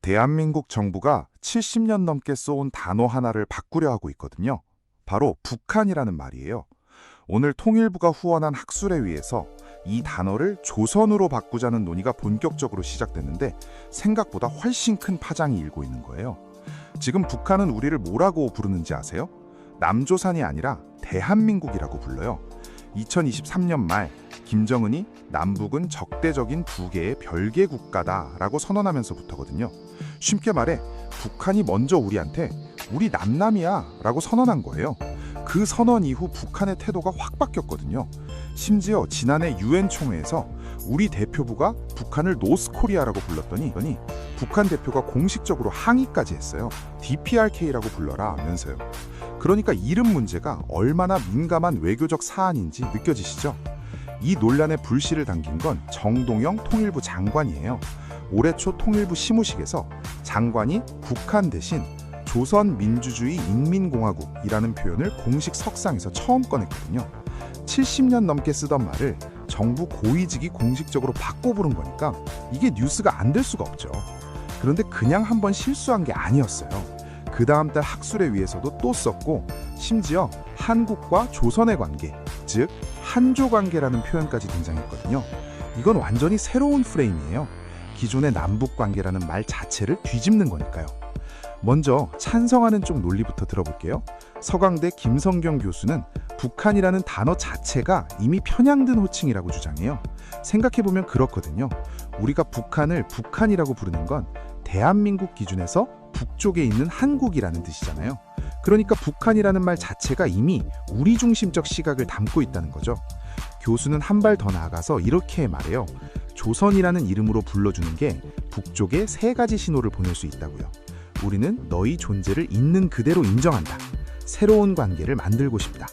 대한민국 정부가 70년 넘게 써온 단어 하나를 바꾸려 하고 있거든요. 바로 북한이라는 말이에요. 오늘 통일부가 후원한 학술회의에서 이 단어를 조선으로 바꾸자는 논의가 본격적으로 시작됐는데 생각보다 훨씬 큰 파장이 일고 있는 거예요. 지금 북한은 우리를 뭐라고 부르는지 아세요? 남조선이 아니라 대한민국이라고 불러요. 2023년 말 김정은이 남북은 적대적인 두 개의 별개 국가다라고 선언하면서부터거든요. 쉽게 말해 북한이 먼저 우리한테 우리 남남이야 라고 선언한 거예요. 그 선언 이후 북한의 태도가 확 바뀌었거든요. 심지어 지난해 유엔 총회에서 우리 대표부가 북한을 노스코리아라고 불렀더니 북한 대표가 공식적으로 항의까지 했어요. DPRK라고 불러라 하면서요. 그러니까 이름 문제가 얼마나 민감한 외교적 사안인지 느껴지시죠? 이 논란의 불씨를 당긴 건 정동영 통일부 장관이에요. 올해 초 통일부 시무식에서 장관이 북한 대신 조선민주주의 인민공화국이라는 표현을 공식 석상에서 처음 꺼냈거든요. 70년 넘게 쓰던 말을 정부 고위직이 공식적으로 바꿔 부른 거니까 이게 뉴스가 안 될 수가 없죠. 그런데 그냥 한번 실수한 게 아니었어요. 그 다음 달 학술회의에서도 또 썼고 심지어 한국과 조선의 관계, 즉 한조 관계라는 표현까지 등장했거든요. 이건 완전히 새로운 프레임이에요. 기존의 남북 관계라는 말 자체를 뒤집는 거니까요. 먼저 찬성하는 쪽 논리부터 들어볼게요. 서강대 김성경 교수는 북한이라는 단어 자체가 이미 편향된 호칭이라고 주장해요. 생각해보면 그렇거든요. 우리가 북한을 북한이라고 부르는 건 대한민국 기준에서 북쪽에 있는 한국이라는 뜻이잖아요. 그러니까 북한이라는 말 자체가 이미 우리 중심적 시각을 담고 있다는 거죠. 교수는 한 발 더 나아가서 이렇게 말해요. 조선이라는 이름으로 불러주는 게 북쪽에 세 가지 신호를 보낼 수 있다고요. 우리는 너희 존재를 있는 그대로 인정한다. 새로운 관계를 만들고 싶다.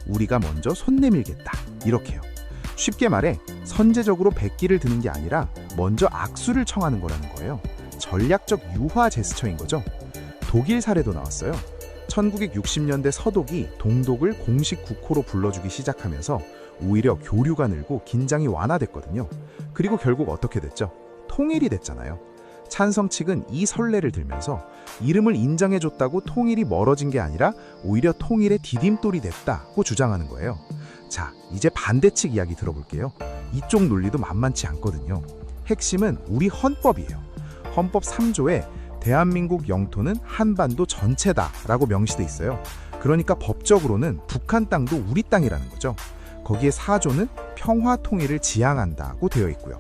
우리가 먼저 손 내밀겠다. 이렇게요. 쉽게 말해 선제적으로 백기를 드는 게 아니라 먼저 악수를 청하는 거라는 거예요. 전략적 유화 제스처인 거죠. 독일 사례도 나왔어요. 1960년대 서독이 동독을 공식 국호로 불러주기 시작하면서 오히려 교류가 늘고 긴장이 완화됐거든요. 그리고 결국 어떻게 됐죠? 통일이 됐잖아요. 찬성 측은 이 선례를 들면서 이름을 인정해줬다고 통일이 멀어진 게 아니라 오히려 통일의 디딤돌이 됐다고 주장하는 거예요. 자, 이제 반대측 이야기 들어볼게요. 이쪽 논리도 만만치 않거든요. 핵심은 우리 헌법이에요. 헌법 3조에 대한민국 영토는 한반도 전체다라고 명시돼 있어요. 그러니까 법적으로는 북한 땅도 우리 땅이라는 거죠. 거기에 4조는 평화 통일을 지향한다고 되어 있고요.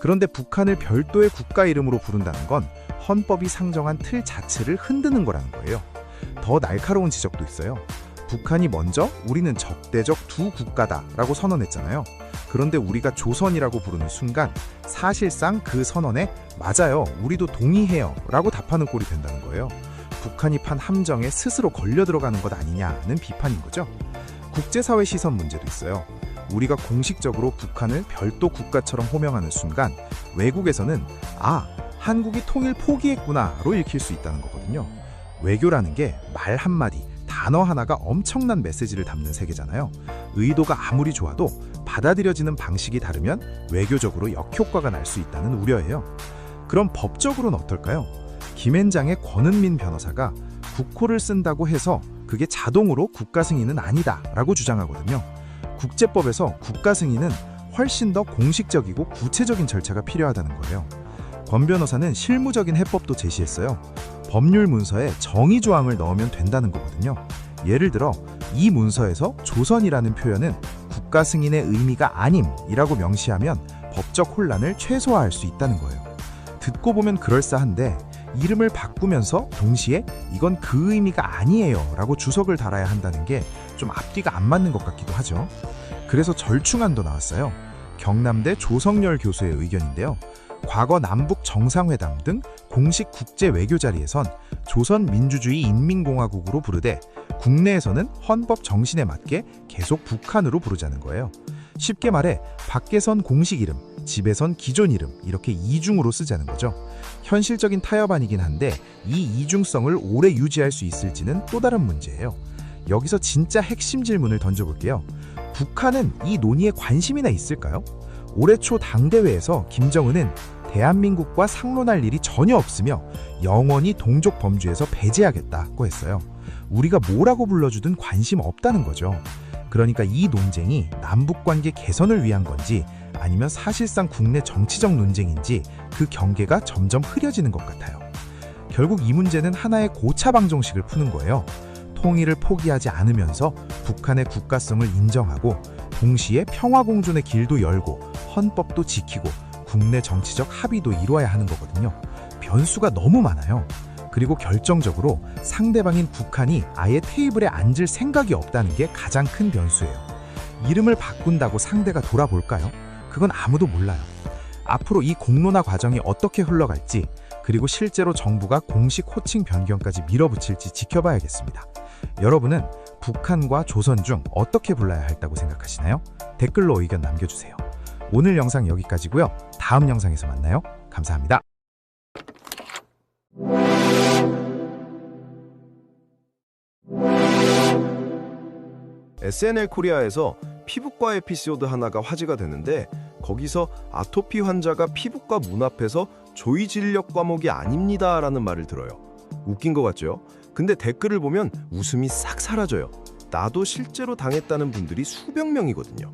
그런데 북한을 별도의 국가 이름으로 부른다는 건 헌법이 상정한 틀 자체를 흔드는 거라는 거예요. 더 날카로운 지적도 있어요. 북한이 먼저 우리는 적대적 두 국가다라고 선언했잖아요. 그런데 우리가 조선이라고 부르는 순간 사실상 그 선언에 맞아요, 우리도 동의해요 라고 답하는 꼴이 된다는 거예요. 북한이 판 함정에 스스로 걸려 들어가는 것 아니냐는 비판인 거죠. 국제사회 시선 문제도 있어요. 우리가 공식적으로 북한을 별도 국가처럼 호명하는 순간 외국에서는 한국이 통일 포기했구나로 읽힐 수 있다는 거거든요. 외교라는 게 말 한마디, 단어 하나가 엄청난 메시지를 담는 세계잖아요. 의도가 아무리 좋아도 받아들여지는 방식이 다르면 외교적으로 역효과가 날 수 있다는 우려예요. 그럼 법적으로는 어떨까요? 김앤장의 권은민 변호사가 국호를 쓴다고 해서 그게 자동으로 국가 승인은 아니다 라고 주장하거든요. 국제법에서 국가 승인은 훨씬 더 공식적이고 구체적인 절차가 필요하다는 거예요. 권 변호사는 실무적인 해법도 제시했어요. 법률 문서에 정의 조항을 넣으면 된다는 거거든요. 예를 들어 이 문서에서 조선이라는 표현은 국가 승인의 의미가 아님이라고 명시하면 법적 혼란을 최소화할 수 있다는 거예요. 듣고 보면 그럴싸한데 이름을 바꾸면서 동시에 이건 그 의미가 아니에요 라고 주석을 달아야 한다는 게 좀 앞뒤가 안 맞는 것 같기도 하죠. 그래서 절충안도 나왔어요. 경남대 조성열 교수의 의견인데요. 과거 남북 정상회담 등 공식 국제 외교 자리에선 조선민주주의 인민공화국으로 부르되 국내에서는 헌법 정신에 맞게 계속 북한으로 부르자는 거예요. 쉽게 말해 밖에선 공식 이름, 집에선 기존 이름 이렇게 이중으로 쓰자는 거죠. 현실적인 타협안이긴 한데 이 이중성을 오래 유지할 수 있을지는 또 다른 문제예요. 여기서 진짜 핵심 질문을 던져볼게요. 북한은 이 논의에 관심이나 있을까요? 올해 초 당대회에서 김정은은 대한민국과 상론할 일이 전혀 없으며 영원히 동족 범주에서 배제하겠다고 했어요. 우리가 뭐라고 불러주든 관심 없다는 거죠. 그러니까 이 논쟁이 남북관계 개선을 위한 건지 아니면 사실상 국내 정치적 논쟁인지 그 경계가 점점 흐려지는 것 같아요. 결국 이 문제는 하나의 고차 방정식을 푸는 거예요. 통일을 포기하지 않으면서 북한의 국가성을 인정하고 동시에 평화공존의 길도 열고 헌법도 지키고 국내 정치적 합의도 이루어야 하는 거거든요. 변수가 너무 많아요. 그리고 결정적으로 상대방인 북한이 아예 테이블에 앉을 생각이 없다는 게 가장 큰 변수예요. 이름을 바꾼다고 상대가 돌아볼까요? 그건 아무도 몰라요. 앞으로 이 공론화 과정이 어떻게 흘러갈지, 그리고 실제로 정부가 공식 호칭 변경까지 밀어붙일지 지켜봐야겠습니다. 여러분은 북한과 조선 중 어떻게 불러야 할다고 생각하시나요? 댓글로 의견 남겨주세요. 오늘 영상 여기까지고요. 다음 영상에서 만나요. 감사합니다. SNL 코리아에서 피부과 에피소드 하나가 화제가 되는데 거기서 아토피 환자가 피부과 문 앞에서 조의 진료 과목이 아닙니다 라는 말을 들어요. 웃긴 것 같죠? 근데 댓글을 보면 웃음이 싹 사라져요. 나도 실제로 당했다는 분들이 수백 명이거든요.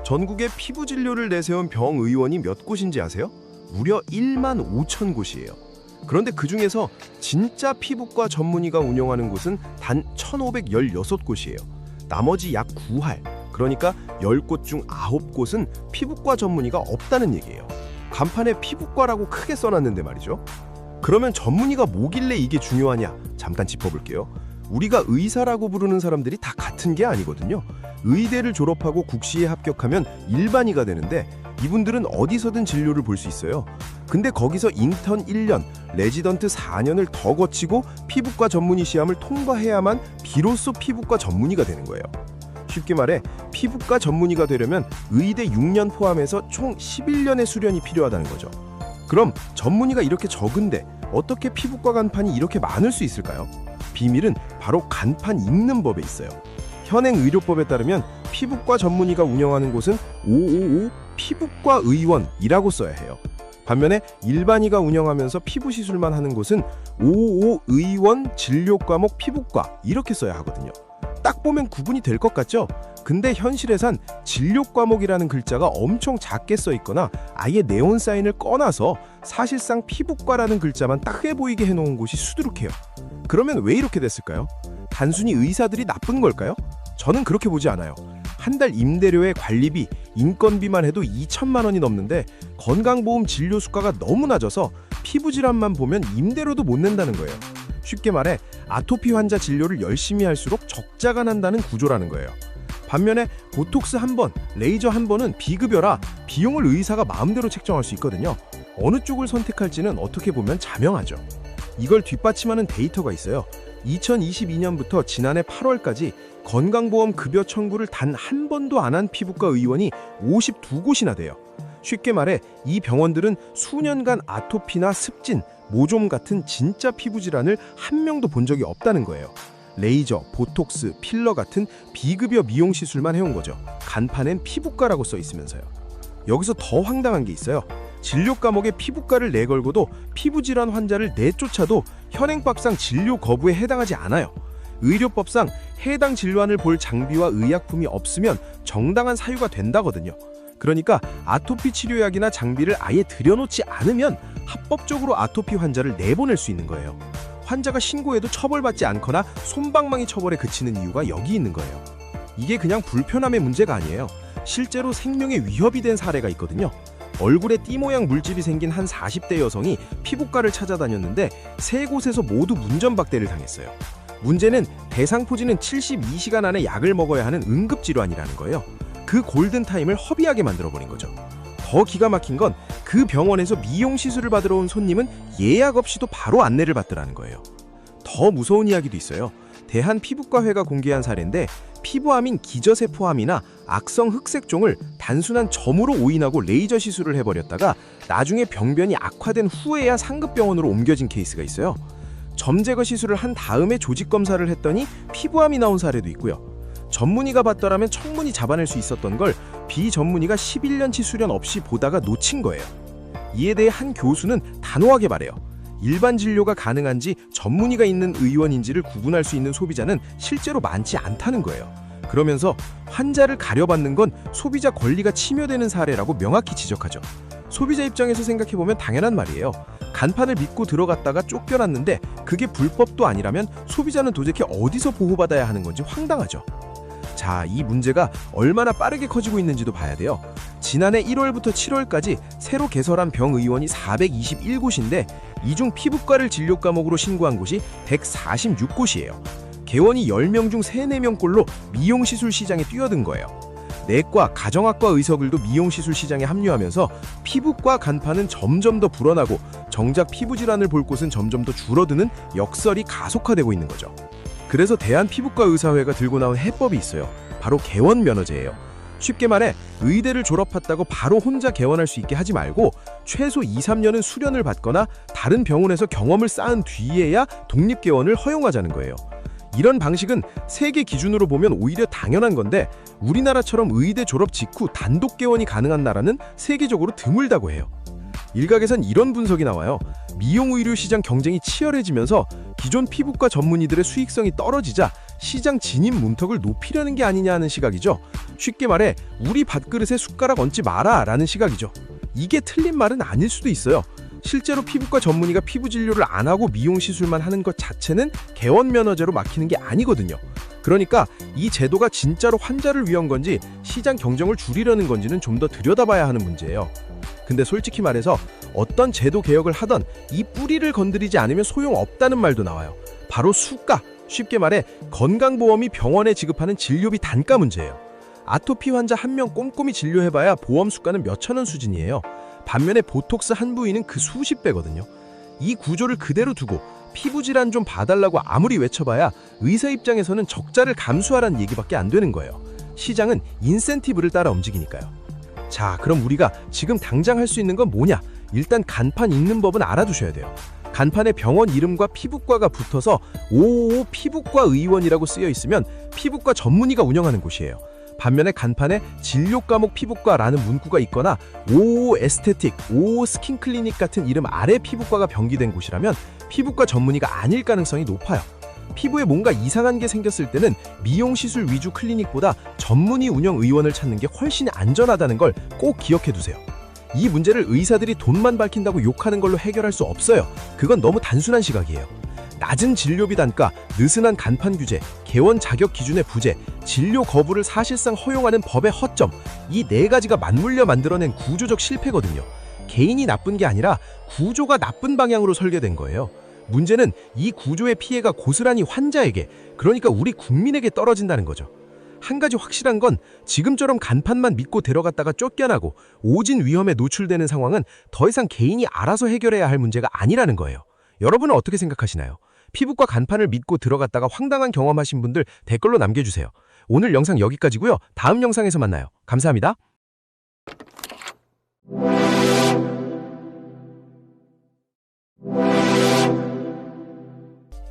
전국에 피부 진료를 내세운 병의원이 몇 곳인지 아세요? 무려 1만 5천 곳이에요. 그런데 그중에서 진짜 피부과 전문의가 운영하는 곳은 단 1,516곳이에요. 나머지 약 9할, 그러니까 10곳 중 9곳은 피부과 전문의가 없다는 얘기예요. 간판에 피부과라고 크게 써놨는데 말이죠. 그러면 전문의가 뭐길래 이게 중요하냐? 잠깐 짚어볼게요. 우리가 의사라고 부르는 사람들이 다 같은 게 아니거든요. 의대를 졸업하고 국시에 합격하면 일반의가 되는데 이분들은 어디서든 진료를 볼 수 있어요. 근데 거기서 인턴 1년, 레지던트 4년을 더 거치고 피부과 전문의 시험을 통과해야만 비로소 피부과 전문의가 되는 거예요. 쉽게 말해 피부과 전문의가 되려면 의대 6년 포함해서 총 11년의 수련이 필요하다는 거죠. 그럼 전문의가 이렇게 적은데 어떻게 피부과 간판이 이렇게 많을 수 있을까요? 비밀은 바로 간판 읽는 법에 있어요. 현행 의료법에 따르면 피부과 전문의가 운영하는 곳은 555 피부과 의원이라고 써야 해요. 반면에 일반의가 운영하면서 피부 시술만 하는 곳은 555 의원 진료 과목 피부과 이렇게 써야 하거든요. 딱 보면 구분이 될 것 같죠? 근데 현실에선 진료 과목이라는 글자가 엄청 작게 써 있거나 아예 네온 사인을 꺼놔서 사실상 피부과라는 글자만 크게 보이게 해놓은 곳이 수두룩해요. 그러면 왜 이렇게 됐을까요? 단순히 의사들이 나쁜 걸까요? 저는 그렇게 보지 않아요. 한 달 임대료의 관리비, 인건비만 해도 2천만 원이 넘는데 건강보험 진료 수가가 너무 낮아서 피부 질환만 보면 임대료도 못 낸다는 거예요. 쉽게 말해 아토피 환자 진료를 열심히 할수록 적자가 난다는 구조라는 거예요. 반면에 보톡스 한 번, 레이저 한 번은 비급여라 비용을 의사가 마음대로 책정할 수 있거든요. 어느 쪽을 선택할지는 어떻게 보면 자명하죠. 이걸 뒷받침하는 데이터가 있어요. 2022년부터 지난해 8월까지 건강보험 급여 청구를 단 한 번도 안 한 피부과 의원이 52곳이나 돼요. 쉽게 말해 이 병원들은 수년간 아토피나 습진, 모좀 같은 진짜 피부 질환을 한 명도 본 적이 없다는 거예요. 레이저, 보톡스, 필러 같은 비급여 미용 시술만 해온 거죠. 간판엔 피부과라고 써 있으면서요. 여기서 더 황당한 게 있어요. 진료 과목에 피부과를 내걸고도 피부질환 환자를 내쫓아도 현행법상 진료 거부에 해당하지 않아요. 의료법상 해당 질환을 볼 장비와 의약품이 없으면 정당한 사유가 된다거든요. 그러니까 아토피 치료약이나 장비를 아예 들여놓지 않으면 합법적으로 아토피 환자를 내보낼 수 있는 거예요. 환자가 신고해도 처벌받지 않거나 솜방망이 처벌에 그치는 이유가 여기 있는 거예요. 이게 그냥 불편함의 문제가 아니에요. 실제로 생명에 위협이 된 사례가 있거든요. 얼굴에 띠 모양 물집이 생긴 한 40대 여성이 피부과를 찾아다녔는데 세 곳에서 모두 문전박대를 당했어요. 문제는 대상포진은 72시간 안에 약을 먹어야 하는 응급질환이라는 거예요. 그 골든타임을 허비하게 만들어버린 거죠. 더 기가 막힌 건 그 병원에서 미용 시술을 받으러 온 손님은 예약 없이도 바로 안내를 받더라는 거예요. 더 무서운 이야기도 있어요. 대한피부과회가 공개한 사례인데 피부암인 기저세포암이나 악성 흑색종을 단순한 점으로 오인하고 레이저 시술을 해버렸다가 나중에 병변이 악화된 후에야 상급병원으로 옮겨진 케이스가 있어요. 점 제거 시술을 한 다음에 조직 검사를 했더니 피부암이 나온 사례도 있고요. 전문의가 봤더라면 청문이 잡아낼 수 있었던 걸 비전문의가 11년치 수련 없이 보다가 놓친 거예요. 이에 대해 한 교수는 단호하게 말해요. 일반 진료가 가능한지 전문의가 있는 의원인지를 구분할 수 있는 소비자는 실제로 많지 않다는 거예요. 그러면서 환자를 가려받는 건 소비자 권리가 침해되는 사례라고 명확히 지적하죠. 소비자 입장에서 생각해보면 당연한 말이에요. 간판을 믿고 들어갔다가 쫓겨났는데 그게 불법도 아니라면 소비자는 도대체 어디서 보호받아야 하는 건지 황당하죠. 자, 이 문제가 얼마나 빠르게 커지고 있는지도 봐야 돼요. 지난해 1월부터 7월까지 새로 개설한 병의원이 421곳인데 이 중 피부과를 진료 과목으로 신고한 곳이 146곳이에요. 개원이 10명 중 3, 4명꼴로 미용시술 시장에 뛰어든 거예요. 내과, 가정학과 의사들도 미용시술 시장에 합류하면서 피부과 간판은 점점 더 불어나고 정작 피부질환을 볼 곳은 점점 더 줄어드는 역설이 가속화되고 있는 거죠. 그래서 대한피부과의사회가 들고 나온 해법이 있어요. 바로 개원면허제예요. 쉽게 말해 의대를 졸업했다고 바로 혼자 개원할 수 있게 하지 말고 최소 2, 3년은 수련을 받거나 다른 병원에서 경험을 쌓은 뒤에야 독립개원을 허용하자는 거예요. 이런 방식은 세계 기준으로 보면 오히려 당연한 건데 우리나라처럼 의대 졸업 직후 단독 개원이 가능한 나라는 세계적으로 드물다고 해요. 일각에선 이런 분석이 나와요. 미용의료 시장 경쟁이 치열해지면서 기존 피부과 전문의들의 수익성이 떨어지자 시장 진입 문턱을 높이려는 게 아니냐 하는 시각이죠. 쉽게 말해 우리 밥그릇에 숟가락 얹지 마라 라는 시각이죠. 이게 틀린 말은 아닐 수도 있어요. 실제로 피부과 전문의가 피부 진료를 안 하고 미용 시술만 하는 것 자체는 개원 면허제로 막히는 게 아니거든요. 그러니까 이 제도가 진짜로 환자를 위한 건지 시장 경쟁을 줄이려는 건지는 좀 더 들여다봐야 하는 문제예요. 근데 솔직히 말해서 어떤 제도 개혁을 하던 이 뿌리를 건드리지 않으면 소용없다는 말도 나와요. 바로 수가, 쉽게 말해 건강보험이 병원에 지급하는 진료비 단가 문제예요. 아토피 환자 한 명 꼼꼼히 진료해봐야 보험 수가는 몇천 원 수준이에요. 반면에 보톡스 한 부위는 그 수십 배거든요. 이 구조를 그대로 두고 피부질환 좀 봐달라고 아무리 외쳐봐야 의사 입장에서는 적자를 감수하라는 얘기밖에 안 되는 거예요. 시장은 인센티브를 따라 움직이니까요. 자, 그럼 우리가 지금 당장 할 수 있는 건 뭐냐? 일단 간판 읽는 법은 알아두셔야 돼요. 간판에 병원 이름과 피부과가 붙어서 555 피부과 의원이라고 쓰여 있으면 피부과 전문의가 운영하는 곳이에요. 반면에 간판에 진료 과목 피부과라는 문구가 있거나 555 에스테틱, 555 스킨 클리닉 같은 이름 아래 피부과가 병기된 곳이라면 피부과 전문의가 아닐 가능성이 높아요. 피부에 뭔가 이상한 게 생겼을 때는 미용시술 위주 클리닉보다 전문의 운영 의원을 찾는 게 훨씬 안전하다는 걸 꼭 기억해 두세요. 이 문제를 의사들이 돈만 밝힌다고 욕하는 걸로 해결할 수 없어요. 그건 너무 단순한 시각이에요. 낮은 진료비 단가, 느슨한 간판 규제, 개원 자격 기준의 부재, 진료 거부를 사실상 허용하는 법의 허점, 이 네 가지가 맞물려 만들어낸 구조적 실패거든요. 개인이 나쁜 게 아니라 구조가 나쁜 방향으로 설계된 거예요. 문제는 이 구조의 피해가 고스란히 환자에게, 그러니까 우리 국민에게 떨어진다는 거죠. 한 가지 확실한 건 지금처럼 간판만 믿고 들어갔다가 쫓겨나고 오진 위험에 노출되는 상황은 더 이상 개인이 알아서 해결해야 할 문제가 아니라는 거예요. 여러분은 어떻게 생각하시나요? 피부과 간판을 믿고 들어갔다가 황당한 경험하신 분들 댓글로 남겨주세요. 오늘 영상 여기까지고요. 다음 영상에서 만나요. 감사합니다.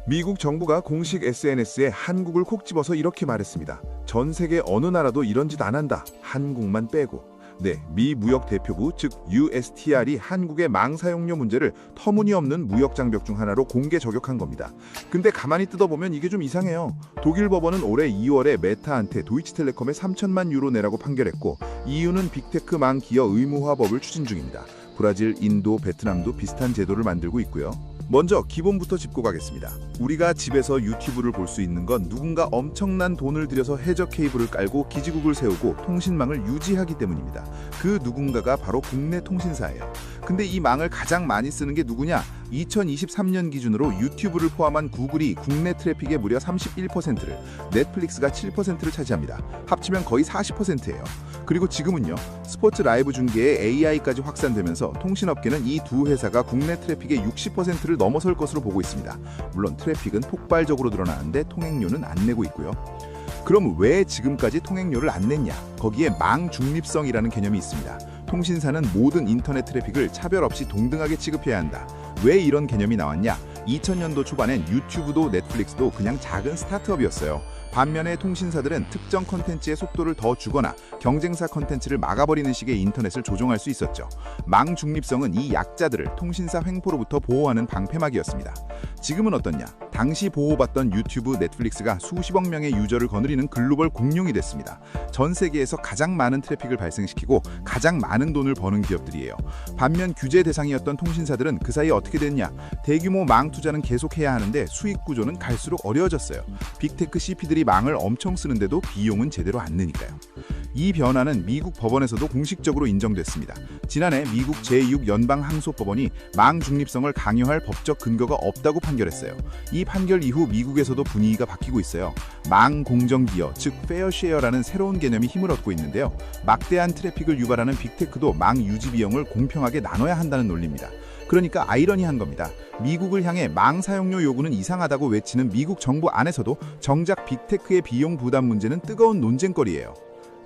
미국 정부가 공식 SNS에 한국을 콕 집어서 이렇게 말했습니다. 전 세계 어느 나라도 이런 짓 안 한다. 한국만 빼고. 네, 미 무역 대표부 즉 USTR이 한국의 망 사용료 문제를 터무니없는 무역 장벽 중 하나로 공개 저격한 겁니다. 근데 가만히 뜯어보면 이게 좀 이상해요. 독일 법원은 올해 2월에 메타한테 도이치텔레콤에 3천만 유로 내라고 판결했고 EU는 빅테크 망 기여 의무화법을 추진 중입니다. 브라질, 인도, 베트남도 비슷한 제도를 만들고 있고요. 먼저 기본부터 짚고 가겠습니다. 우리가 집에서 유튜브를 볼 수 있는 건 누군가 엄청난 돈을 들여서 해저 케이블을 깔고 기지국을 세우고 통신망을 유지하기 때문입니다. 그 누군가가 바로 국내 통신사예요. 근데 이 망을 가장 많이 쓰는 게 누구냐? 2023년 기준으로 유튜브를 포함한 구글이 국내 트래픽의 무려 31%를, 넷플릭스가 7%를 차지합니다. 합치면 거의 40%예요. 그리고 지금은요, 스포츠 라이브 중계에 AI까지 확산되면서 통신업계는 이 두 회사가 국내 트래픽의 60%를 넘어설 것으로 보고 있습니다. 물론 트래픽은 폭발적으로 늘어나는데 통행료는 안 내고 있고요. 그럼 왜 지금까지 통행료를 안 냈냐? 거기에 망 중립성이라는 개념이 있습니다. 통신사는 모든 인터넷 트래픽을 차별 없이 동등하게 취급해야 한다. 왜 이런 개념이 나왔냐? 2000년도 초반엔 유튜브도 넷플릭스도 그냥 작은 스타트업이었어요. 반면에 통신사들은 특정 콘텐츠의 속도를 더 주거나 경쟁사 콘텐츠를 막아버리는 식의 인터넷을 조종할 수 있었죠. 망 중립성은 이 약자들을 통신사 횡포로부터 보호하는 방패막이었습니다. 지금은 어떻냐? 당시 보호받던 유튜브, 넷플릭스가 수십억 명의 유저를 거느리는 글로벌 공룡이 됐습니다. 전 세계에서 가장 많은 트래픽을 발생시키고 가장 많은 돈을 버는 기업들이에요. 반면 규제 대상이었던 통신사들은 그 사이에 어떻게 됐냐? 대규모 망 투자는 계속해야 하는데 수익 구조는 갈수록 어려워졌어요. 빅테크 CP들이 망을 엄청 쓰는데도 비용은 제대로 안 느니까요. 이 변화는 미국 법원에서도 공식적으로 인정됐습니다. 지난해 미국 제6연방항소법원이 망 중립성을 강요할 법적 근거가 없다고 판결했어요. 이 판결 이후 미국에서도 분위기가 바뀌고 있어요. 망 공정기여, 즉 페어쉐어라는 새로운 개념이 힘을 얻고 있는데요. 막대한 트래픽을 유발하는 빅테크도 망 유지 비용을 공평하게 나눠야 한다는 논리입니다. 그러니까 아이러니한 겁니다. 미국을 향해 망 사용료 요구는 이상하다고 외치는 미국 정부 안에서도 정작 빅테크의 비용 부담 문제는 뜨거운 논쟁거리예요.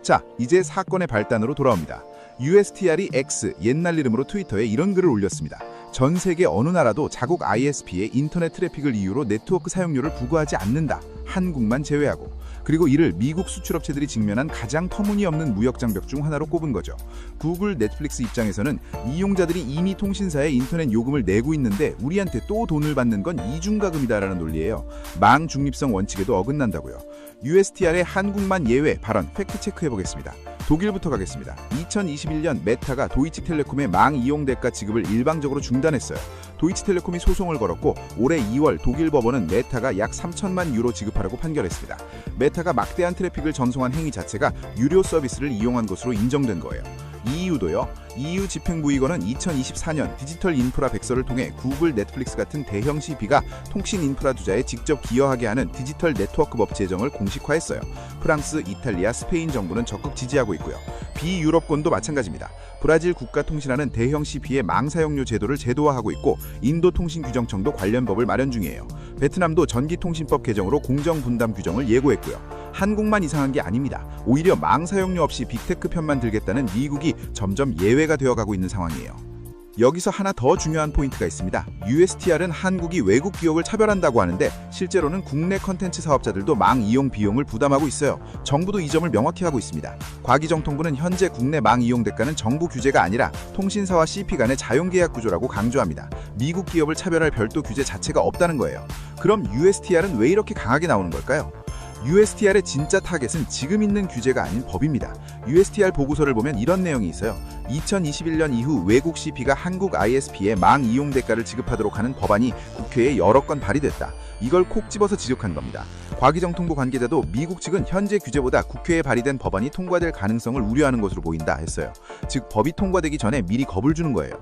자, 이제 사건의 발단으로 돌아옵니다. USTR이 X, 옛날 이름으로 트위터에 이런 글을 올렸습니다. 전 세계 어느 나라도 자국 ISP의 인터넷 트래픽을 이유로 네트워크 사용료를 부과하지 않는다. 한국만 제외하고. 그리고 이를 미국 수출업체들이 직면한 가장 터무니없는 무역 장벽 중 하나로 꼽은 거죠. 구글, 넷플릭스 입장에서는 이용자들이 이미 통신사에 인터넷 요금을 내고 있는데 우리한테 또 돈을 받는 건 이중가금이다라는 논리예요. 망 중립성 원칙에도 어긋난다고요. USTR의 한국만 예외 발언 팩트체크해보겠습니다. 독일부터 가겠습니다. 2021년 메타가 도이치텔레콤의 망 이용 대가 지급을 일방적으로 중단했어요. 도이치텔레콤이 소송을 걸었고 올해 2월 독일 법원은 메타가 약 3천만 유로 지급하라고 판결했습니다. 메타가 막대한 트래픽을 전송한 행위 자체가 유료 서비스를 이용한 것으로 인정된 거예요. EU도요. EU 집행부의원은 2024년 디지털 인프라 백서를 통해 구글, 넷플릭스 같은 대형 CP가 통신 인프라 투자에 직접 기여하게 하는 디지털 네트워크법 제정을 공식화했어요. 프랑스, 이탈리아, 스페인 정부는 적극 지지하고 있고요. 비유럽권도 마찬가지입니다. 브라질 국가통신화는 대형 CP의 망 사용료 제도를 제도화하고 있고 인도통신규정청도 관련 법을 마련 중이에요. 베트남도 전기통신법 개정으로 공정분담 규정을 예고했고요. 한국만 이상한 게 아닙니다. 오히려 망 사용료 없이 빅테크 편만 들겠다는 미국이 점점 예외가 되어가고 있는 상황이에요. 여기서 하나 더 중요한 포인트가 있습니다. USTR은 한국이 외국 기업을 차별한다고 하는데 실제로는 국내 컨텐츠 사업자들도 망 이용 비용을 부담하고 있어요. 정부도 이 점을 명확히 하고 있습니다. 과기정통부는 현재 국내 망 이용 대가는 정부 규제가 아니라 통신사와 CP 간의 자용계약 구조라고 강조합니다. 미국 기업을 차별할 별도 규제 자체가 없다는 거예요. 그럼 USTR은 왜 이렇게 강하게 나오는 걸까요? USTR의 진짜 타겟은 지금 있는 규제가 아닌 법입니다. USTR 보고서를 보면 이런 내용이 있어요. 2021년 이후 외국 CP가 한국 ISP에 망 이용 대가를 지급하도록 하는 법안이 국회에 여러 건 발의됐다. 이걸 콕 집어서 지적한 겁니다. 과기정통부 관계자도 미국 측은 현재 규제보다 국회에 발의된 법안이 통과될 가능성을 우려하는 것으로 보인다 했어요. 즉 법이 통과되기 전에 미리 겁을 주는 거예요.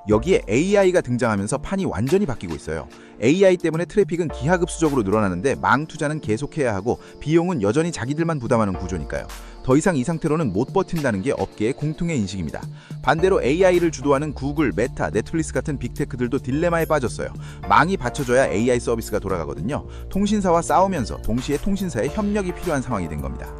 여기에 AI가 등장하면서 판이 완전히 바뀌고 있어요. AI 때문에 트래픽은 기하급수적으로 늘어나는데 망 투자는 계속해야 하고 비용은 여전히 자기들만 부담하는 구조니까요. 더 이상 이 상태로는 못 버틴다는 게 업계의 공통의 인식입니다. 반대로 AI를 주도하는 구글, 메타, 넷플릭스 같은 빅테크들도 딜레마에 빠졌어요. 망이 받쳐줘야 AI 서비스가 돌아가거든요. 통신사와 싸우면서 동시에 통신사의 협력이 필요한 상황이 된 겁니다.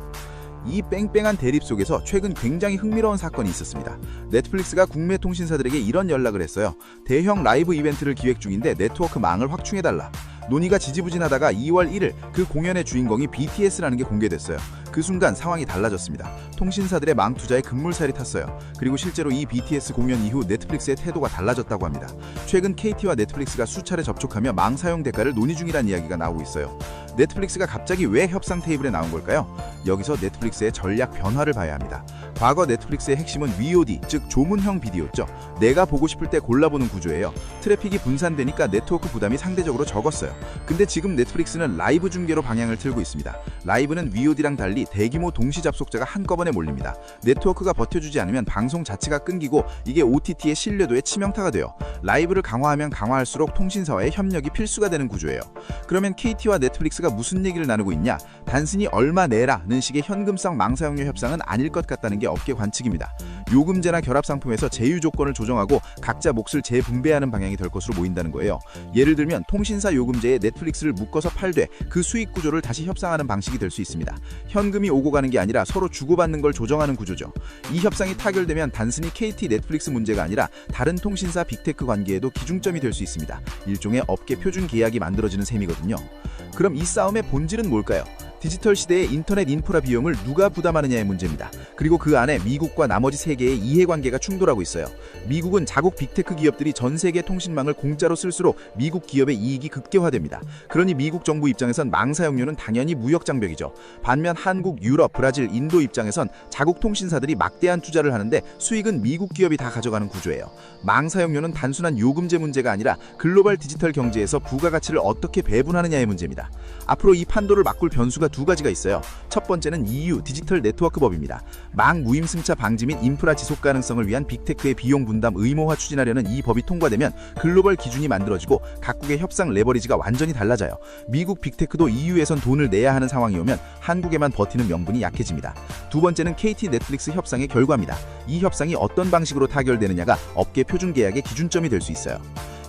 이 뺑뺑한 대립 속에서 최근 굉장히 흥미로운 사건이 있었습니다. 넷플릭스가 국내 통신사들에게 이런 연락을 했어요. 대형 라이브 이벤트를 기획 중인데 네트워크 망을 확충해달라. 논의가 지지부진하다가 2월 1일 그 공연의 주인공이 BTS라는 게 공개됐어요. 그 순간 상황이 달라졌습니다. 통신사들의 망 투자에 급물살이 탔어요. 그리고 실제로 이 BTS 공연 이후 넷플릭스의 태도가 달라졌다고 합니다. 최근 KT와 넷플릭스가 수차례 접촉하며 망 사용 대가를 논의 중이라는 이야기가 나오고 있어요. 넷플릭스가 갑자기 왜 협상 테이블에 나온 걸까요? 여기서 넷플릭스의 전략 변화를 봐야 합니다. 과거 넷플릭스의 핵심은 VOD, 즉 조문형 비디오였죠. 내가 보고 싶을 때 골라보는 구조예요. 트래픽이 분산되니까 네트워크 부담이 상대적으로 적었어요. 근데 지금 넷플릭스는 라이브 중계로 방향을 틀고 있습니다. 라이브는 VOD랑 달리 대규모 동시 접속자가 한꺼번에 몰립니다. 네트워크가 버텨주지 않으면 방송 자체가 끊기고 이게 OTT의 신뢰도에 치명타가 돼요. 라이브를 강화하면 강화할수록 통신사와의 협력이 필수가 되는 구조예요. 그러면 KT와 넷플릭스가 무슨 얘기를 나누고 있냐? 단순히 얼마 내라는 식의 현금성 망사용료 협상은 아닐 것 같다는 게 업계 관측입니다. 요금제나 결합상품에서 제휴 조건을 조정하고 각자 몫을 재분배하는 방향이 될 것으로 보인다는 거예요. 예를 들면 통신사 요금제에 넷플릭스를 묶어서 팔되 그 수익 구조를 다시 협상하는 방식이 될 수 있습니다. 현금이 오고 가는 게 아니라 서로 주고받는 걸 조정하는 구조죠. 이 협상이 타결되면 단순히 KT 넷플릭스 문제가 아니라 다른 통신사 빅테크 관계에도 기준점이 될 수 있습니다. 일종의 업계 표준 계약이 만들어지는 셈이거든요. 그럼 이 싸움의 본질은 뭘까요? 디지털 시대의 인터넷 인프라 비용을 누가 부담하느냐의 문제입니다. 그리고 그 안에 미국과 나머지 세계의 이해관계가 충돌하고 있어요. 미국은 자국 빅테크 기업들이 전 세계 통신망을 공짜로 쓸수록 미국 기업의 이익이 극대화됩니다. 그러니 미국 정부 입장에선 망 사용료는 당연히 무역 장벽이죠. 반면 한국, 유럽, 브라질, 인도 입장에선 자국 통신사들이 막대한 투자를 하는데 수익은 미국 기업이 다 가져가는 구조예요. 망 사용료는 단순한 요금제 문제가 아니라 글로벌 디지털 경제에서 부가가치를 어떻게 배분하느냐의 문제입니다. 앞으로 이 판도를 바꿀 변수가 두 가지가 있어요. 첫 번째는 EU 디지털 네트워크법입니다. 망 무임승차 방지 및 인프라 지속 가능성을 위한 빅테크의 비용 분담 의무화 추진하려는 이 법이 통과되면 글로벌 기준이 만들어지고 각국의 협상 레버리지가 완전히 달라져요. 미국 빅테크도 EU에선 돈을 내야 하는 상황이 오면 한국에만 버티는 명분이 약해집니다. 두 번째는 KT 넷플릭스 협상의 결과입니다. 이 협상이 어떤 방식으로 타결되느냐가 업계 표준 계약의 기준점이 될 수 있어요.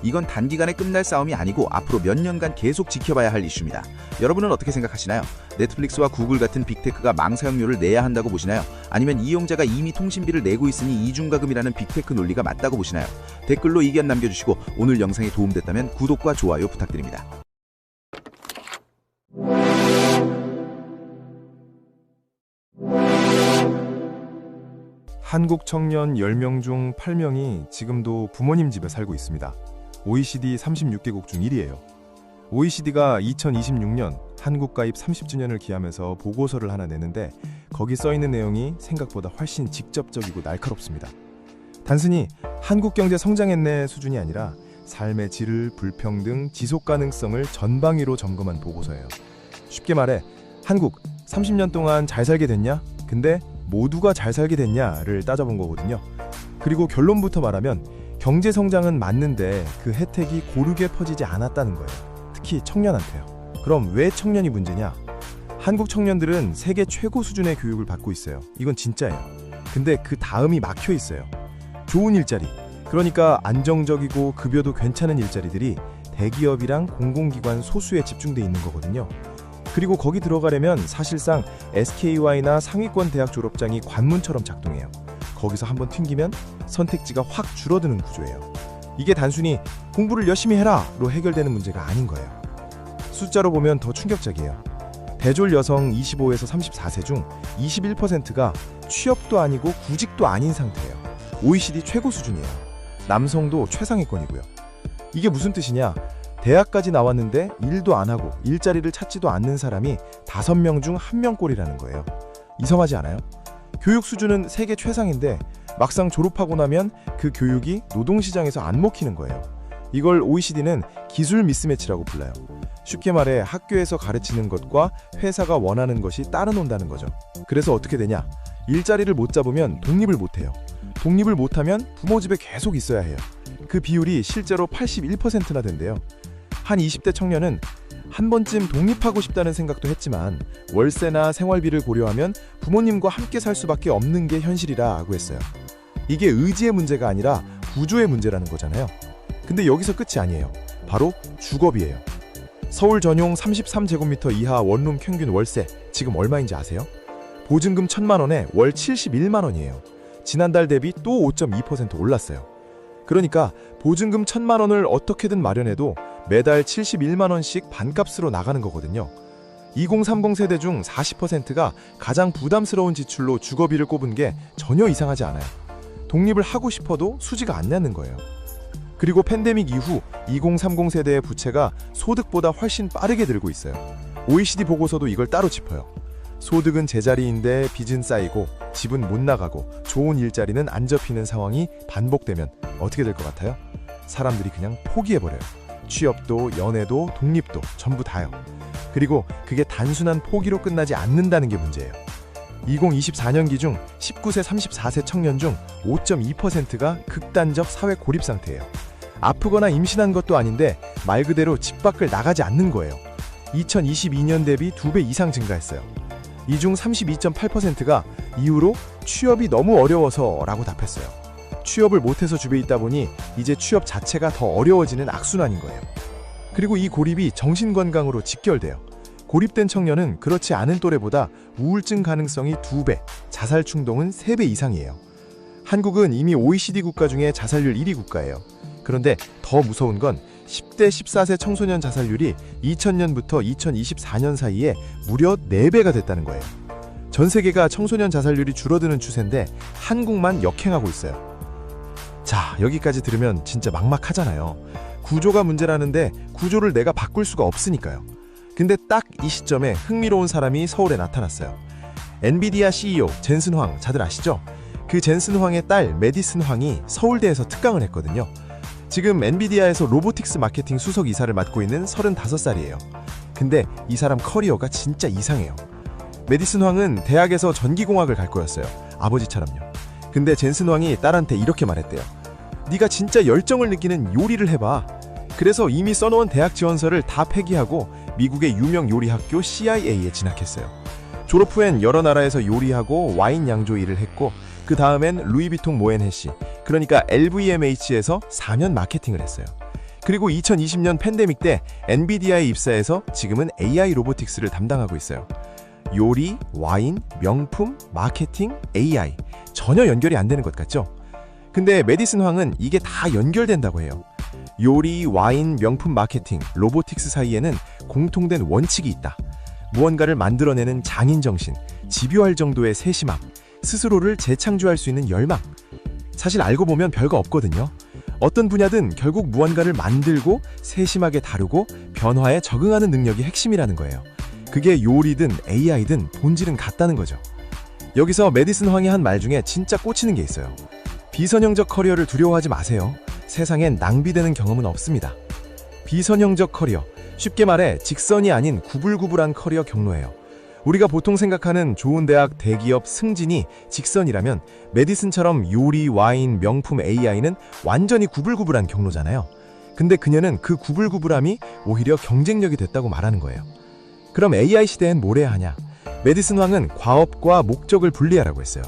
이건 단기간에 끝날 싸움이 아니고 앞으로 몇 년간 계속 지켜봐야 할 이슈입니다. 여러분은 어떻게 생각하시나요? 넷플릭스와 구글 같은 빅테크가 망 사용료를 내야 한다고 보시나요? 아니면 이용자가 이미 통신비를 내고 있으니 이중가금이라는 빅테크 논리가 맞다고 보시나요? 댓글로 의견 남겨주시고 오늘 영상이 도움됐다면 구독과 좋아요 부탁드립니다. 한국 청년 10명 중 8명이 지금도 부모님 집에 살고 있습니다. OECD 36개국 중 1위예요. OECD가 2026년 한국 가입 30주년을 기하면서 보고서를 하나 내는데 거기 써있는 내용이 생각보다 훨씬 직접적이고 날카롭습니다. 단순히 한국 경제 성장했네 수준이 아니라 삶의 질을, 불평등, 지속 가능성을 전방위로 점검한 보고서예요. 쉽게 말해 한국 30년 동안 잘 살게 됐냐? 근데 모두가 잘 살게 됐냐를 따져본 거거든요. 그리고 결론부터 말하면 경제 성장은 맞는데 그 혜택이 고르게 퍼지지 않았다는 거예요. 특히 청년한테요. 그럼 왜 청년이 문제냐? 한국 청년들은 세계 최고 수준의 교육을 받고 있어요. 이건 진짜예요. 근데 그 다음이 막혀 있어요. 좋은 일자리, 그러니까 안정적이고 급여도 괜찮은 일자리들이 대기업이랑 공공기관 소수에 집중돼 있는 거거든요. 그리고 거기 들어가려면 사실상 SKY나 상위권 대학 졸업장이 관문처럼 작동해요. 거기서 한번 튕기면 선택지가 확 줄어드는 구조예요. 이게 단순히 공부를 열심히 해라로 해결되는 문제가 아닌 거예요. 숫자로 보면 더 충격적이에요. 대졸 여성 25에서 34세 중 21%가 취업도 아니고 구직도 아닌 상태예요. OECD 최고 수준이에요. 남성도 최상위권이고요. 이게 무슨 뜻이냐? 대학까지 나왔는데 일도 안 하고 일자리를 찾지도 않는 사람이 5명 중 1명꼴이라는 거예요. 이상하지 않아요? 교육 수준은 세계 최상인데 막상 졸업하고 나면 그 교육이 노동시장에서 안 먹히는 거예요. 이걸 OECD는 기술 미스매치라고 불러요. 쉽게 말해 학교에서 가르치는 것과 회사가 원하는 것이 따라 논다는 거죠. 그래서 어떻게 되냐? 일자리를 못 잡으면 독립을 못 해요. 독립을 못하면 부모 집에 계속 있어야 해요. 그 비율이 실제로 81%나 된대요. 한 20대 청년은 한 번쯤 독립하고 싶다는 생각도 했지만 월세나 생활비를 고려하면 부모님과 함께 살 수밖에 없는 게 현실이라고 했어요. 이게 의지의 문제가 아니라 구조의 문제라는 거잖아요. 근데 여기서 끝이 아니에요. 바로 주거비예요. 서울 전용 33제곱미터 이하 원룸 평균 월세 지금 얼마인지 아세요? 보증금 1,000만 원에 월 71만 원이에요. 지난달 대비 또 5.2% 올랐어요. 그러니까 보증금 1,000만 원을 어떻게든 마련해도 매달 71만 원씩 반값으로 나가는 거거든요. 2030 세대 중 40%가 가장 부담스러운 지출로 주거비를 꼽은 게 전혀 이상하지 않아요. 독립을 하고 싶어도 수지가 안 나는 거예요. 그리고 팬데믹 이후 2030 세대의 부채가 소득보다 훨씬 빠르게 늘고 있어요. OECD 보고서도 이걸 따로 짚어요. 소득은 제자리인데 빚은 쌓이고 집은 못 나가고 좋은 일자리는 안 접히는 상황이 반복되면 어떻게 될 것 같아요? 사람들이 그냥 포기해버려요. 취업도, 연애도, 독립도 전부 다요. 그리고 그게 단순한 포기로 끝나지 않는다는 게 문제예요. 2024년 기준 19세 34세 청년 중 5.2%가 극단적 사회 고립 상태예요. 아프거나 임신한 것도 아닌데 말 그대로 집 밖을 나가지 않는 거예요. 2022년 대비 2배 이상 증가했어요. 이 중 32.8%가 이후로 취업이 너무 어려워서라고 답했어요. 취업을 못해서 집에 있다 보니 이제 취업 자체가 더 어려워지는 악순환인 거예요. 그리고 이 고립이 정신건강으로 직결돼요. 고립된 청년은 그렇지 않은 또래보다 우울증 가능성이 2배, 자살 충동은 3배 이상이에요. 한국은 이미 OECD 국가 중에 자살률 1위 국가예요. 그런데 더 무서운 건 10대 14세 청소년 자살률이 2000년부터 2024년 사이에 무려 4배가 됐다는 거예요. 전 세계가 청소년 자살률이 줄어드는 추세인데 한국만 역행하고 있어요. 자, 여기까지 들으면 진짜 막막하잖아요. 구조가 문제라는데 구조를 내가 바꿀 수가 없으니까요. 근데 딱 이 시점에 흥미로운 사람이 서울에 나타났어요. 엔비디아 CEO 젠슨 황, 다들 아시죠? 그 젠슨 황의 딸 메디슨 황이 서울대에서 특강을 했거든요. 지금 엔비디아에서 로보틱스 마케팅 수석 이사를 맡고 있는 35살이에요. 근데 이 사람 커리어가 진짜 이상해요. 메디슨 황은 대학에서 전기공학을 갈 거였어요. 아버지처럼요. 근데 젠슨 황이 딸한테 이렇게 말했대요. 네가 진짜 열정을 느끼는 요리를 해봐. 그래서 이미 써놓은 대학 지원서를 다 폐기하고 미국의 유명 요리 학교 CIA에 진학했어요. 졸업 후엔 여러 나라에서 요리하고 와인 양조 일을 했고 그 다음엔 루이비통 모앤해시, 그러니까 LVMH에서 4년 마케팅을 했어요. 그리고 2020년 팬데믹 때 엔비디아에 입사해서 지금은 AI 로보틱스를 담당하고 있어요. 요리, 와인, 명품, 마케팅, AI 전혀 연결이 안 되는 것 같죠? 근데 메디슨 황은 이게 다 연결된다고 해요. 요리, 와인, 명품 마케팅, 로보틱스 사이에는 공통된 원칙이 있다. 무언가를 만들어내는 장인정신, 집요할 정도의 세심함, 스스로를 재창조할 수 있는 열망. 사실 알고 보면 별거 없거든요. 어떤 분야든 결국 무언가를 만들고 세심하게 다루고 변화에 적응하는 능력이 핵심이라는 거예요. 그게 요리든 AI든 본질은 같다는 거죠. 여기서 메디슨 황이 한 말 중에 진짜 꽂히는 게 있어요. 비선형적 커리어를 두려워하지 마세요. 세상엔 낭비되는 경험은 없습니다. 비선형적 커리어, 쉽게 말해 직선이 아닌 구불구불한 커리어 경로예요. 우리가 보통 생각하는 좋은 대학, 대기업, 승진이 직선이라면 메디슨처럼 요리, 와인, 명품, AI는 완전히 구불구불한 경로잖아요. 근데 그녀는 그 구불구불함이 오히려 경쟁력이 됐다고 말하는 거예요. 그럼 AI 시대엔 뭘 해야 하냐? 메디슨 황은 과업과 목적을 분리하라고 했어요.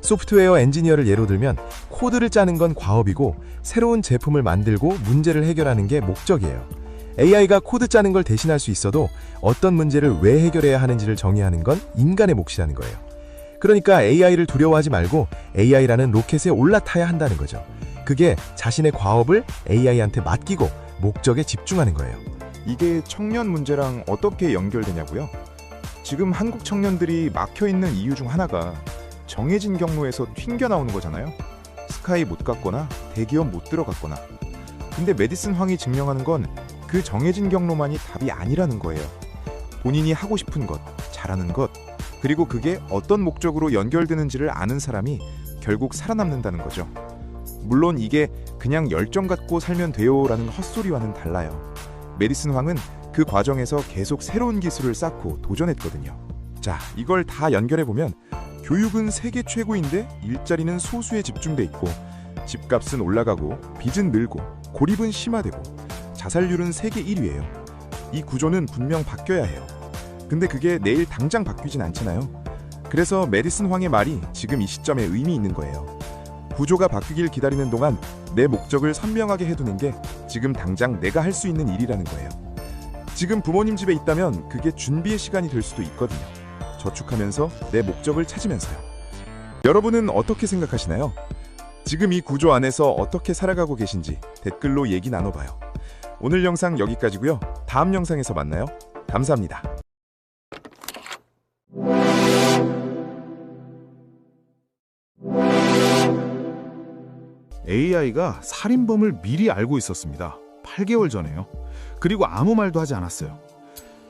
소프트웨어 엔지니어를 예로 들면 코드를 짜는 건 과업이고 새로운 제품을 만들고 문제를 해결하는 게 목적이에요. AI가 코드 짜는 걸 대신할 수 있어도 어떤 문제를 왜 해결해야 하는지를 정의하는 건 인간의 몫이라는 거예요. 그러니까 AI를 두려워하지 말고 AI라는 로켓에 올라타야 한다는 거죠. 그게 자신의 과업을 AI한테 맡기고 목적에 집중하는 거예요. 이게 청년 문제랑 어떻게 연결되냐고요? 지금 한국 청년들이 막혀있는 이유 중 하나가 정해진 경로에서 튕겨나오는 거잖아요. 스카이 못 갔거나 대기업 못 들어갔거나. 근데 메디슨 황이 증명하는 건 그 정해진 경로만이 답이 아니라는 거예요. 본인이 하고 싶은 것, 잘하는 것, 그리고 그게 어떤 목적으로 연결되는지를 아는 사람이 결국 살아남는다는 거죠. 물론 이게 그냥 열정 갖고 살면 돼요라는 헛소리와는 달라요. 메디슨 황은 그 과정에서 계속 새로운 기술을 쌓고 도전했거든요. 자, 이걸 다 연결해보면 교육은 세계 최고인데 일자리는 소수에 집중돼 있고 집값은 올라가고 빚은 늘고 고립은 심화되고 자살률은 세계 1위예요. 이 구조는 분명 바뀌어야 해요. 근데 그게 내일 당장 바뀌진 않잖아요. 그래서 메디슨 황의 말이 지금 이 시점에 의미 있는 거예요. 구조가 바뀌길 기다리는 동안 내 목적을 선명하게 해두는 게 지금 당장 내가 할 수 있는 일이라는 거예요. 지금 부모님 집에 있다면 그게 준비의 시간이 될 수도 있거든요. 저축하면서 내 목적을 찾으면서요. 여러분은 어떻게 생각하시나요? 지금 이 구조 안에서 어떻게 살아가고 계신지 댓글로 얘기 나눠봐요. 오늘 영상 여기까지고요. 다음 영상에서 만나요. 감사합니다. AI가 살인범을 미리 알고 있었습니다. 8개월 전에요. 그리고 아무 말도 하지 않았어요.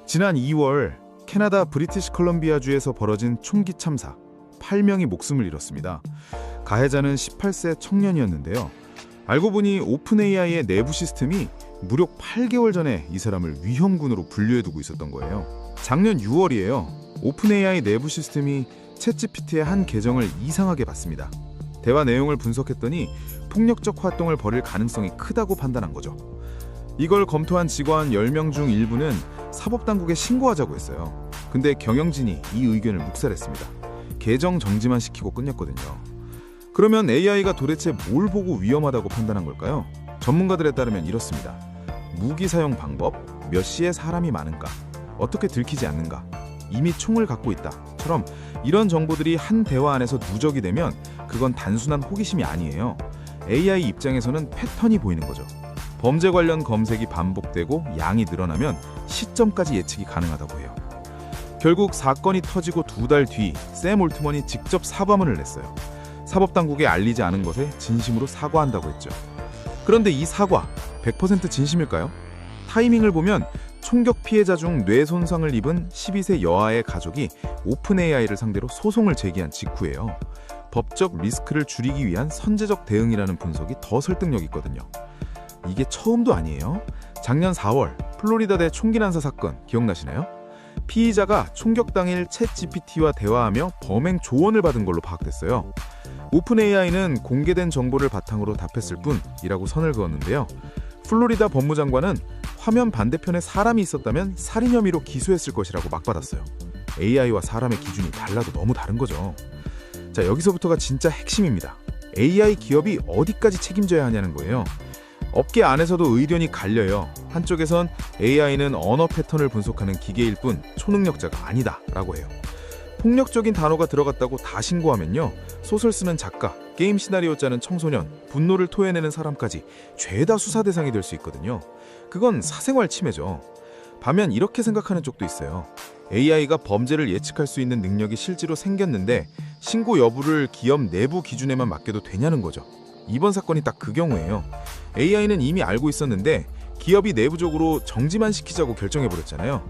지난 2월 캐나다 브리티시 컬럼비아주에서 벌어진 총기 참사, 8명이 목숨을 잃었습니다. 가해자는 18세 청년이었는데요. 알고 보니 오픈 AI의 내부 시스템이 무려 8개월 전에 이 사람을 위험군으로 분류해두고 있었던 거예요. 작년 6월이에요. 오픈 AI 내부 시스템이 챗GPT의 한 계정을 이상하게 봤습니다. 대화 내용을 분석했더니 폭력적 활동을 벌일 가능성이 크다고 판단한 거죠. 이걸 검토한 직원 10명 중 일부는 사법당국에 신고하자고 했어요. 근데 경영진이 이 의견을 묵살했습니다. 계정 정지만 시키고 끝냈거든요. 그러면 AI가 도대체 뭘 보고 위험하다고 판단한 걸까요? 전문가들에 따르면 이렇습니다. 무기 사용 방법, 몇 시에 사람이 많은가, 어떻게 들키지 않는가, 이미 총을 갖고 있다처럼 이런 정보들이 한 대화 안에서 누적이 되면 그건 단순한 호기심이 아니에요. AI 입장에서는 패턴이 보이는 거죠. 범죄 관련 검색이 반복되고 양이 늘어나면 시점까지 예측이 가능하다고 해요. 결국 사건이 터지고 2달 뒤 샘 올트먼이 직접 사과문을 냈어요. 사법당국에 알리지 않은 것에 진심으로 사과한다고 했죠. 그런데 이 사과 100% 진심일까요? 타이밍을 보면 총격 피해자 중 뇌 손상을 입은 12세 여아의 가족이 오픈 AI를 상대로 소송을 제기한 직후예요. 법적 리스크를 줄이기 위한 선제적 대응이라는 분석이 더 설득력 있거든요. 이게 처음도 아니에요. 작년 4월 플로리다대 총기 난사 사건 기억나시나요? 피의자가 총격 당일 챗 GPT와 대화하며 범행 조언을 받은 걸로 파악됐어요. 오픈 AI는 공개된 정보를 바탕으로 답했을 뿐이라고 선을 그었는데요. 플로리다 법무장관은 화면 반대편에 사람이 있었다면 살인 혐의로 기소했을 것이라고 막 받았어요. AI와 사람의 기준이 달라도 너무 다른 거죠. 자, 여기서부터가 진짜 핵심입니다. AI 기업이 어디까지 책임져야 하냐는 거예요. 업계 안에서도 의견이 갈려요. 한쪽에선 AI는 언어 패턴을 분석하는 기계일 뿐 초능력자가 아니다 라고 해요. 폭력적인 단어가 들어갔다고 다 신고하면요, 소설 쓰는 작가, 게임 시나리오 짜는 청소년, 분노를 토해내는 사람까지 죄다 수사 대상이 될 수 있거든요. 그건 사생활 침해죠. 반면 이렇게 생각하는 쪽도 있어요. AI가 범죄를 예측할 수 있는 능력이 실제로 생겼는데 신고 여부를 기업 내부 기준에만 맡겨도 되냐는 거죠. 이번 사건이 딱 그 경우예요. AI는 이미 알고 있었는데 기업이 내부적으로 정지만 시키자고 결정해버렸잖아요.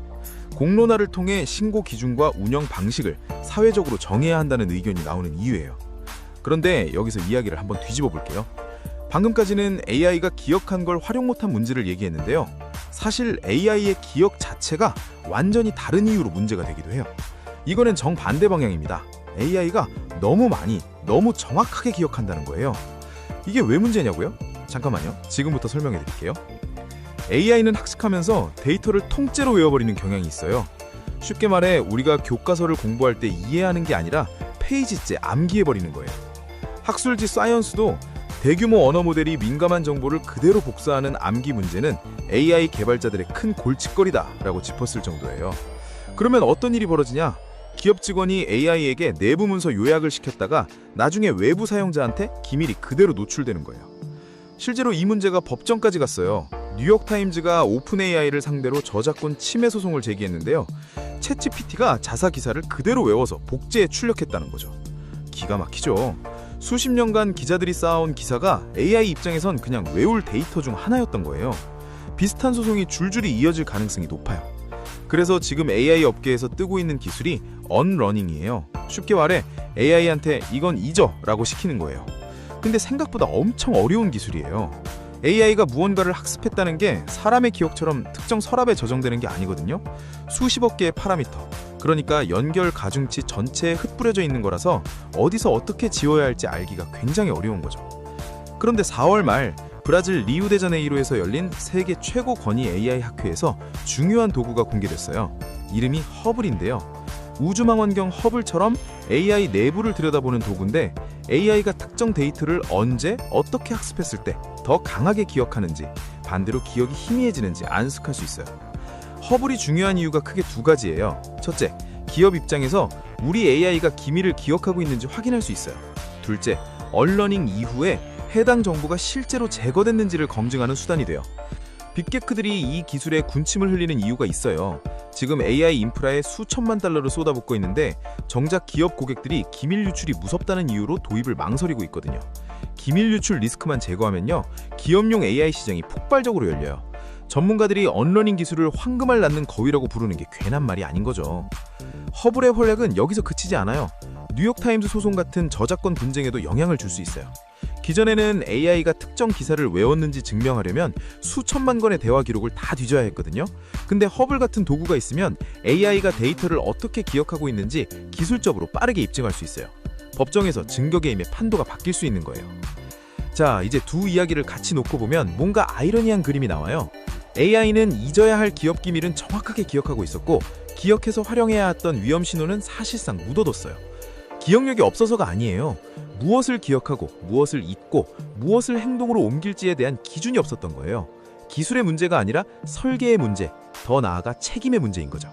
공론화를 통해 신고 기준과 운영 방식을 사회적으로 정해야 한다는 의견이 나오는 이유예요. 그런데 여기서 이야기를 한번 뒤집어 볼게요. 방금까지는 AI가 기억한 걸 활용 못한 문제를 얘기했는데요. 사실 AI의 기억 자체가 완전히 다른 이유로 문제가 되기도 해요. 이거는 정반대 방향입니다. AI가 너무 많이, 너무 정확하게 기억한다는 거예요. 이게 왜 문제냐고요? 잠깐만요. 지금부터 설명해 드릴게요. AI는 학습하면서 데이터를 통째로 외워버리는 경향이 있어요. 쉽게 말해 우리가 교과서를 공부할 때 이해하는 게 아니라 페이지째 암기해버리는 거예요. 학술지 사이언스도 대규모 언어 모델이 민감한 정보를 그대로 복사하는 암기 문제는 AI 개발자들의 큰 골칫거리다라고 짚었을 정도예요. 그러면 어떤 일이 벌어지냐? 기업 직원이 AI에게 내부 문서 요약을 시켰다가 나중에 외부 사용자한테 기밀이 그대로 노출되는 거예요. 실제로 이 문제가 법정까지 갔어요. 뉴욕타임즈가 오픈 AI를 상대로 저작권 침해 소송을 제기했는데요. 챗GPT가 자사 기사를 그대로 외워서 복제에 출력했다는 거죠. 기가 막히죠. 수십 년간 기자들이 쌓아온 기사가 AI 입장에선 그냥 외울 데이터 중 하나였던 거예요. 비슷한 소송이 줄줄이 이어질 가능성이 높아요. 그래서 지금 AI 업계에서 뜨고 있는 기술이 언러닝이에요. 쉽게 말해 AI한테 이건 잊어 라고 시키는 거예요. 근데 생각보다 엄청 어려운 기술이에요. AI가 무언가를 학습했다는 게 사람의 기억처럼 특정 서랍에 저장되는 게 아니거든요. 수십억 개의 파라미터, 그러니까 연결 가중치 전체에 흩뿌려져 있는 거라서 어디서 어떻게 지워야 할지 알기가 굉장히 어려운 거죠. 그런데 4월 말 브라질 리우데자네이루에서 열린 세계 최고 권위 AI 학회에서 중요한 도구가 공개됐어요. 이름이 허블인데요. 우주망원경 허블처럼 AI 내부를 들여다보는 도구인데 AI가 특정 데이터를 언제 어떻게 학습했을 때 더 강하게 기억하는지, 반대로 기억이 희미해지는지 안식할 수 있어요. 허블이 중요한 이유가 크게 두 가지예요. 첫째, 기업 입장에서 우리 AI가 기밀을 기억하고 있는지 확인할 수 있어요. 둘째, 언러닝 이후에 해당 정보가 실제로 제거됐는지를 검증하는 수단이 돼요. 빅테크들이 이 기술에 군침을 흘리는 이유가 있어요. 지금 AI 인프라에 수천만 달러를 쏟아붓고 있는데 정작 기업 고객들이 기밀 유출이 무섭다는 이유로 도입을 망설이고 있거든요. 기밀 유출 리스크만 제거하면요, 기업용 AI 시장이 폭발적으로 열려요. 전문가들이 언러닝 기술을 황금알 낳는 거위라고 부르는 게 괜한 말이 아닌 거죠. 허블의 활약은 여기서 그치지 않아요. 뉴욕타임즈 소송 같은 저작권 분쟁에도 영향을 줄 수 있어요. 기존에는 AI가 특정 기사를 외웠는지 증명하려면 수천만 건의 대화 기록을 다 뒤져야 했거든요. 근데 허블 같은 도구가 있으면 AI가 데이터를 어떻게 기억하고 있는지 기술적으로 빠르게 입증할 수 있어요. 법정에서 증거 개임의 판도가 바뀔 수 있는 거예요. 자, 이제 두 이야기를 같이 놓고 보면 뭔가 아이러니한 그림이 나와요. AI는 잊어야 할 기업 기밀은 정확하게 기억하고 있었고, 기억해서 활용해야 했던 위험 신호는 사실상 묻어뒀어요. 기억력이 없어서가 아니에요. 무엇을 기억하고 무엇을 잊고 무엇을 행동으로 옮길지에 대한 기준이 없었던 거예요. 기술의 문제가 아니라 설계의 문제, 더 나아가 책임의 문제인 거죠.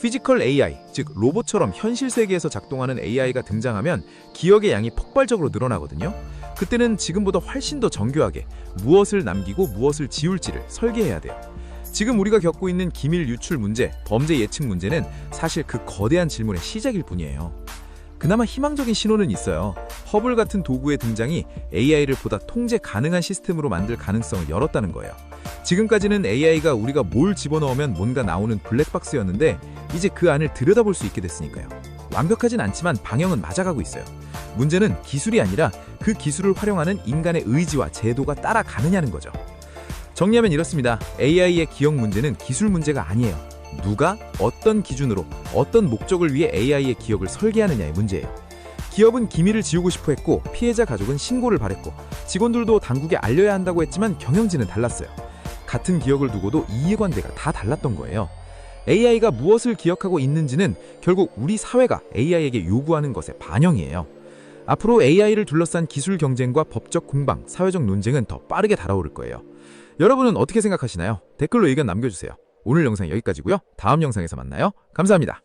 피지컬 AI, 즉 로봇처럼 현실 세계에서 작동하는 AI가 등장하면 기억의 양이 폭발적으로 늘어나거든요. 그때는 지금보다 훨씬 더 정교하게 무엇을 남기고 무엇을 지울지를 설계해야 돼요. 지금 우리가 겪고 있는 기밀 유출 문제, 범죄 예측 문제는 사실 그 거대한 질문의 시작일 뿐이에요. 그나마 희망적인 신호는 있어요. 허블 같은 도구의 등장이 AI를 보다 통제 가능한 시스템으로 만들 가능성을 열었다는 거예요. 지금까지는 AI가 우리가 뭘 집어넣으면 뭔가 나오는 블랙박스였는데 이제 그 안을 들여다볼 수 있게 됐으니까요. 완벽하진 않지만 방향은 맞아가고 있어요. 문제는 기술이 아니라 그 기술을 활용하는 인간의 의지와 제도가 따라가느냐는 거죠. 정리하면 이렇습니다. AI의 기억 문제는 기술 문제가 아니에요. 누가 어떤 기준으로 어떤 목적을 위해 AI의 기억을 설계하느냐의 문제예요. 기업은 기밀을 지우고 싶어 했고 피해자 가족은 신고를 바랬고 직원들도 당국에 알려야 한다고 했지만 경영진은 달랐어요. 같은 기억을 두고도 이해관계가 다 달랐던 거예요. AI가 무엇을 기억하고 있는지는 결국 우리 사회가 AI에게 요구하는 것의 반영이에요. 앞으로 AI를 둘러싼 기술 경쟁과 법적 공방, 사회적 논쟁은 더 빠르게 달아오를 거예요. 여러분은 어떻게 생각하시나요? 댓글로 의견 남겨주세요. 오늘 영상 여기까지고요. 다음 영상에서 만나요. 감사합니다.